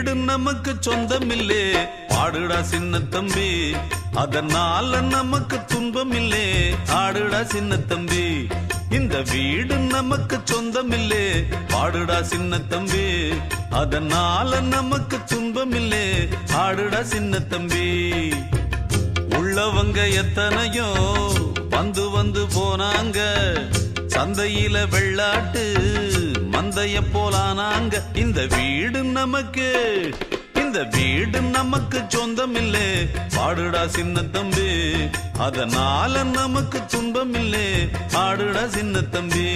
வீடு நமக்கு சொந்தமில்லே பாடுடா சின்ன தம்பி, அதனால நமக்கு துன்பமில்லே ஆடுடா சின்ன தம்பி. இந்த வீடு நமக்கு சொந்தமில்லே பாடுடா சின்ன தம்பி, அதனால நமக்கு துன்பமில்லே ஆடுடா சின்ன தம்பி. உள்ளவங்க எத்தனையோ வந்து வந்து போனாங்க, சந்தையில வெள்ளாட்டு மந்தைய போலானாங்க. இந்த வீடு நமக்கு சொந்தமில்லே பாடுடா சின்ன தம்பி, அதனால நமக்கு துன்பமில்லே ஆடுடா சின்ன தம்பி.